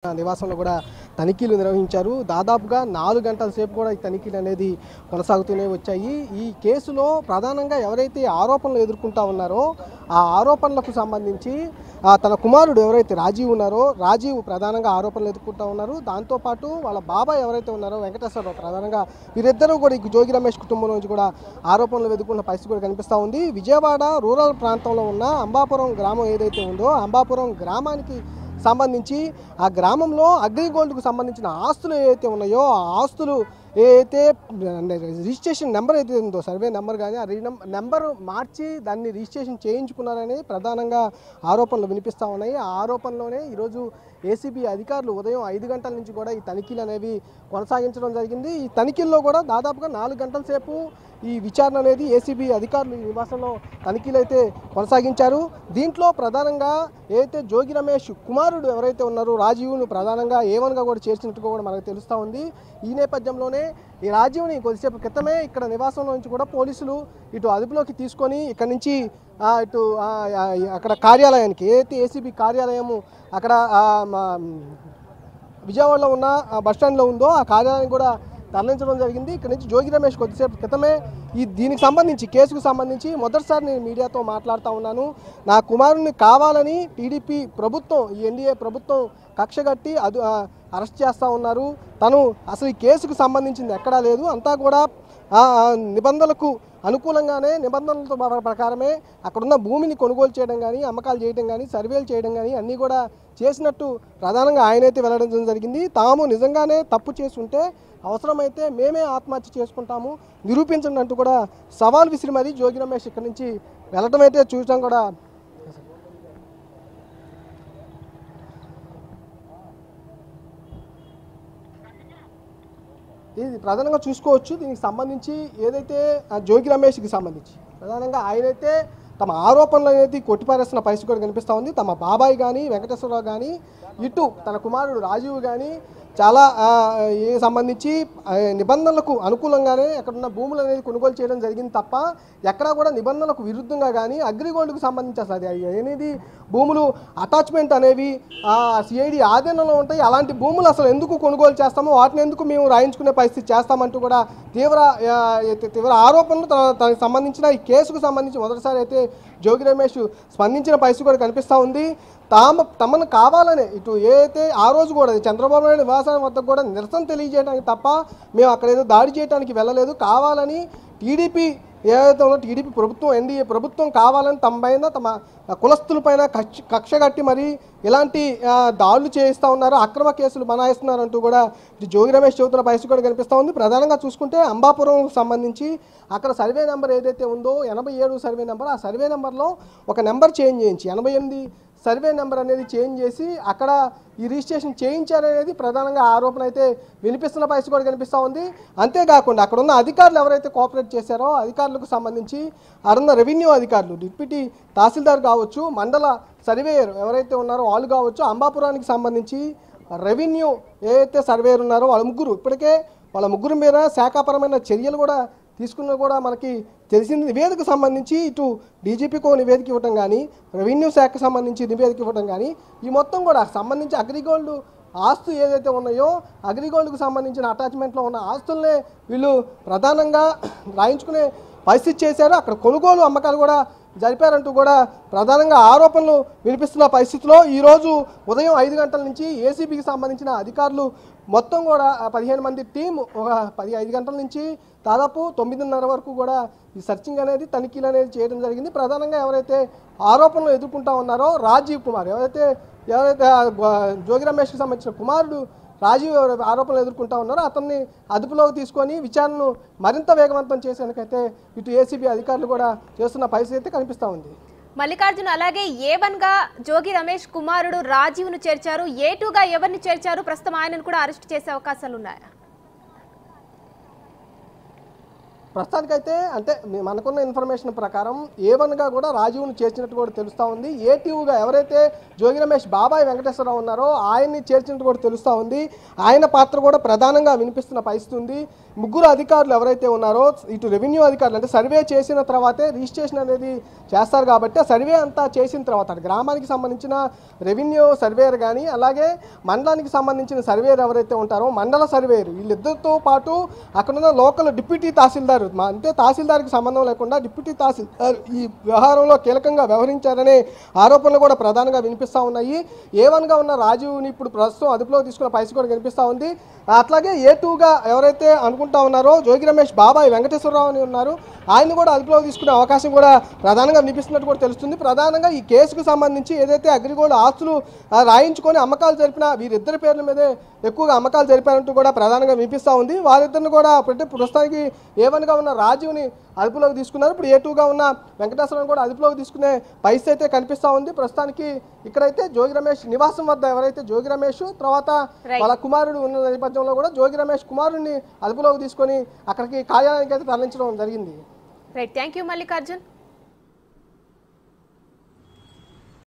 నివాసంలో కూడా తనిఖీలు నిర్వహించారు. దాదాపుగా 4 గంటల సేపు కూడా ఈ తనిఖీలు అనేది కొనసాగుతూనే వచ్చాయి. ఈ కేసులో ప్రధానంగా ఎవరైతే ఆరోపణలు ఎదుర్కొంటా ఉన్నారో ఆ ఆరోపణలకు సంబంధించి తన కుమారుడు ఎవరైతే రాజీవ్ ఉన్నారో రాజీవ్ ప్రధానంగా ఆరోపణలు ఎదుర్కొంటా ఉన్నారు. దాంతోపాటు వాళ్ళ బాబాయ్ ఎవరైతే ఉన్నారో వెంకటేశ్వరరావు ప్రధానంగా వీరిద్దరూ కూడా ఈ జోగి రమేష్ కుటుంబం నుంచి కూడా ఆరోపణలు ఎదుర్కొన్న పరిస్థితి కూడా కనిపిస్తూ ఉంది. విజయవాడ రూరల్ ప్రాంతంలో ఉన్న అంబాపురం గ్రామం ఏదైతే ఉందో అంబాపురం గ్రామానికి సంబంధించి ఆ గ్రామంలో అగ్రిగోల్డ్కు సంబంధించిన ఆస్తులు ఏవైతే ఉన్నాయో ఆ ఆస్తులు ఏదైతే రిజిస్ట్రేషన్ నెంబర్ అయితే ఉందో సర్వే నెంబర్ కానీ ఆ నెంబరు మార్చి దాన్ని రిజిస్ట్రేషన్ చేయించుకున్నారని ప్రధానంగా ఆరోపణలు వినిపిస్తూ ఉన్నాయి. ఆ ఆరోపణలోనే ఈరోజు ఏసీబీ అధికారులు ఉదయం 5 గంటల నుంచి కూడా ఈ తనిఖీలు అనేవి కొనసాగించడం జరిగింది. ఈ తనిఖీల్లో కూడా దాదాపుగా 4 గంటల సేపు ఈ విచారణ అనేది ఏసీబీ అధికారులు ఈ నివాసంలో తనిఖీలు అయితే కొనసాగించారు. దీంట్లో ప్రధానంగా ఏదైతే జోగి రమేష్ కుమారుడు ఎవరైతే ఉన్నారో రాజీవ్ను ప్రధానంగా ఏవన్గా కూడా చేర్చినట్టుగా కూడా మనకు తెలుస్తూ ఉంది. ఈ నేపథ్యంలోనే ఈ రాజీవ్ని కొద్దిసేపు క్రితమే ఇక్కడ నివాసంలో నుంచి కూడా పోలీసులు ఇటు అదుపులోకి తీసుకొని ఇక్కడి నుంచి ఇటు అక్కడ కార్యాలయానికి ఏదైతే ఏసీబీ కార్యాలయము అక్కడ విజయవాడలో ఉన్న బస్టాండ్లో ఉందో ఆ కార్యాలయం కూడా తరలించడం జరిగింది. ఇక్కడ నుంచి జోగి రమేష్ కొద్దిసేపు క్రితమే దీనికి సంబంధించి కేసుకు సంబంధించి మొదటిసారి నేను మీడియాతో మాట్లాడుతూ ఉన్నాను. నా కుమారుని కావాలని టీడీపీ ప్రభుత్వం ఈ ఎన్డీఏ ప్రభుత్వం కక్షగట్టి అరెస్ట్ చేస్తూ ఉన్నారు. తను అసలు ఈ కేసుకు సంబంధించింది ఎక్కడా లేదు, అంతా కూడా నిబంధనలకు అనుకూలంగానే నిబంధనలతో ప్రకారమే అక్కడున్న భూమిని కొనుగోలు చేయడం కానీ అమ్మకాలు చేయడం కానీ సర్వేలు చేయడం కానీ అన్నీ కూడా చేసినట్టు ప్రధానంగా ఆయనైతే వెల్లడించడం జరిగింది. తాము నిజంగానే తప్పు చేసి ఉంటే అవసరమైతే మేమే ఆత్మహత్య చేసుకుంటాము నిరూపించండి అంటూ కూడా సవాల్ విసిరి మరీ జోగి రమేష్ ఇక్కడి నుంచి వెళ్ళటం అయితే చూసాం కూడా. ఇది ప్రధానంగా చూసుకోవచ్చు. దీనికి సంబంధించి ఏదైతే జోగి రమేష్కి సంబంధించి ప్రధానంగా ఆయనైతే తమ ఆరోపణలు అనేది కొట్టిపారేస్తున్న పరిస్థితి కూడా కనిపిస్తూ ఉంది. తమ బాబాయ్ కానీ వెంకటేశ్వరరావు కానీ ఇటు తన కుమారుడు రాజీవ్ కానీ చాలా సంబంధించి నిబంధనలకు అనుకూలంగానే అక్కడున్న భూములు అనేది కొనుగోలు చేయడం జరిగింది తప్ప ఎక్కడా కూడా నిబంధనలకు విరుద్ధంగా కానీ అగ్రిగోల్డ్కు సంబంధించి అసలు అది అనేది భూములు అటాచ్మెంట్ అనేవి సిఐడి ఆధీనంలో ఉంటాయి. అలాంటి భూములు అసలు ఎందుకు కొనుగోలు చేస్తామో వాటిని ఎందుకు మేము రాయించుకునే పరిస్థితి చేస్తామంటూ కూడా తీవ్ర ఆరోపణలు తనకు సంబంధించిన ఈ కేసుకు సంబంధించి మొదటిసారి అయితే జోగి రమేష్ స్పందించిన పరిస్థితి కూడా కనిపిస్తూ ఉంది. తమను కావాలనే ఇటు ఏదైతే ఆ రోజు కూడా చంద్రబాబు నాయుడు నివాసం వద్ద కూడా నిరసన తెలియజేయడానికి తప్ప మేము అక్కడ ఏదో దాడి చేయడానికి వెళ్ళలేదు. కావాలని టీడీపీ ఏదైతే ఉందో టీడీపీ ప్రభుత్వం ఎన్డీఏ ప్రభుత్వం కావాలని తమ కులస్తులపైన కక్ష కట్టి మరి ఇలాంటి దాడులు చేయిస్తూ ఉన్నారు, అక్రమ కేసులు బనాయిస్తున్నారు అంటూ కూడా జోగి రమేష్ చెబుతున్న పరిస్థితి కూడా కనిపిస్తూ ఉంది. ప్రధానంగా చూసుకుంటే అంబాపురం సంబంధించి అక్కడ సర్వే నెంబర్ ఏదైతే ఉందో 87 సర్వే నెంబర్, ఆ సర్వే నెంబర్లో ఒక నెంబర్ చేంజ్ చేయించి 88 సర్వే నెంబర్ అనేది చేంజ్ చేసి అక్కడ ఈ రిజిస్ట్రేషన్ చేయించారనేది ప్రధానంగా ఆరోపణ అయితే వినిపిస్తున్న పరిస్థితి కూడా కనిపిస్తూ ఉంది. అంతేకాకుండా అక్కడ ఉన్న అధికారులు ఎవరైతే కోఆపరేట్ చేశారో అధికారులకు సంబంధించి అరున్న రెవెన్యూ అధికారులు డిప్యూటీ తహసీల్దార్ కావచ్చు, మండల సర్వేయర్ ఎవరైతే ఉన్నారో వాళ్ళు కావచ్చు, అంబాపురానికి సంబంధించి రెవెన్యూ ఏదైతే సర్వేయర్ ఉన్నారో వాళ్ళ ముగ్గురు మీద శాఖాపరమైన చర్యలు కూడా తీసుకున్న కూడా మనకి తెలిసింది. నివేదిక సంబంధించి ఇటు డీజీపీకో నివేదిక ఇవ్వడం కానీ రెవెన్యూ శాఖకు సంబంధించి నివేదిక ఇవ్వడం కానీ ఈ మొత్తం కూడా సంబంధించి అగ్రిగోల్డ్ ఆస్తు ఏదైతే ఉన్నాయో అగ్రిగోల్డ్కు సంబంధించిన అటాచ్మెంట్లో ఉన్న ఆస్తులనే వీళ్ళు ప్రధానంగా రాయించుకునే పరిస్థితి చేశారు. అక్కడ కొనుగోలు అమ్మకాలు కూడా జరిపారంటూ కూడా ప్రధానంగా ఆరోపణలు వినిపిస్తున్న పరిస్థితిలో ఈరోజు ఉదయం 5 గంటల నుంచి ఏసీబీకి సంబంధించిన అధికారులు మొత్తం కూడా 15 మంది టీం ఒక 5 గంటల నుంచి దాదాపు 9:30 వరకు కూడా ఈ సర్చింగ్ అనేది తనిఖీలు అనేది చేయడం జరిగింది. ప్రధానంగా ఎవరైతే ఆరోపణలు ఎదుర్కొంటా ఉన్నారో రాజీవ్ కుమార్ ఎవరైతే జోగి రమేష్కి సంబంధించిన కుమారుడు రాజీవ్ ఆరోపణలు ఎదుర్కొంటా ఉన్నారో అతన్ని అదుపులోకి తీసుకొని విచారణను మరింత వేగవంతం చేసేందుకైతే ఇటు ఏసీబీ అధికారులు కూడా చేస్తున్న పరిస్థితి అయితే కనిపిస్తూ ఉంది. మల్లికార్జున్, అలాగే A1గా జోగి రమేష్ కుమారుడు రాజీవ్ను చేర్చారు, A2గా ఎవరిని చేర్చారు, ప్రస్తుతం ఆయనను కూడా అరెస్ట్ చేసే అవకాశాలు ఉన్నాయా? ప్రస్తుతానికైతే అంటే మనకున్న ఇన్ఫర్మేషన్ ప్రకారం A1గా కూడా రాజీవ్ను చేర్చినట్టు కూడా తెలుస్తూ ఉంది. A2గా ఎవరైతే జోగి రమేష్ బాబాయ్ వెంకటేశ్వరరావు ఉన్నారో ఆయన్ని చేర్చినట్టు కూడా తెలుస్తూ ఉంది. ఆయన పాత్ర కూడా ప్రధానంగా వినిపిస్తున్న పరిస్థితి ఉంది. ముగ్గురు అధికారులు ఎవరైతే ఉన్నారో ఇటు రెవెన్యూ అధికారులు అంటే సర్వే చేసిన తర్వాతే రిజిస్ట్రేషన్ అనేది చేస్తారు కాబట్టి ఆ సర్వే అంతా చేసిన తర్వాత గ్రామానికి సంబంధించిన రెవెన్యూ సర్వేయర్ కానీ అలాగే మండలానికి సంబంధించిన సర్వేయర్ ఎవరైతే ఉంటారో మండల సర్వేయర్ వీళ్ళిద్దరితో పాటు అక్కడున్న లోకల్ డిప్యూటీ తహసీల్దార్ అంటే తహసీల్దార్కి సంబంధం లేకుండా డిప్యూటీ తహసీల్దార్ ఈ వ్యవహారంలో కీలకంగా వ్యవహరించారనే ఆరోపణలు కూడా ప్రధానంగా వినిపిస్తూ ఉన్నాయి. A1గా ఉన్న రాజీవ్ని ఇప్పుడు ప్రస్తుతం అదుపులో తీసుకున్న పరిస్థితి కూడా కనిపిస్తూ ఉంది. అట్లాగే A2గా ఎవరైతే అనుకుంటా ఉన్నారో జోగి రమేష్ బాబాయ్ వెంకటేశ్వరరావు అని ఉన్నారు ఆయన కూడా అదుపులో తీసుకునే అవకాశం కూడా ప్రధానంగా వినిపిస్తున్నట్టు కూడా తెలుస్తుంది. ప్రధానంగా ఈ కేసుకు సంబంధించి ఏదైతే అగ్రిగోల్డ్ ఆస్తులు రాయించుకొని అమ్మకాలు జరిపిన వీరిద్దరి పేర్ల మీదే ఎక్కువగా అమ్మకాలు జరిపారంటూ కూడా ప్రధానంగా వినిపిస్తూ ఉంది. వారిద్దరిని కూడా ప్రస్తుతానికి A1గా ఉన్న రాజీవ్ని అదుపులోకి తీసుకున్నారు. ఇప్పుడు A2గా ఉన్న వెంకటేశ్వరరావు కూడా అదుపులోకి తీసుకునే పరిస్థితి అయితే కనిపిస్తూ ఉంది. ప్రస్తుతానికి ఇక్కడైతే జోగి రమేష్ నివాసం వద్ద ఎవరైతే జోగి రమేష్ తర్వాత వాళ్ళ కుమారుడు ఉన్న నేపథ్యంలో కూడా జోగి రమేష్ కుమారుడిని అదుపులోకి తీసుకొని అక్కడికి కార్యాలయానికి అయితే తరలించడం జరిగింది. Right, thank you Mallikarjun.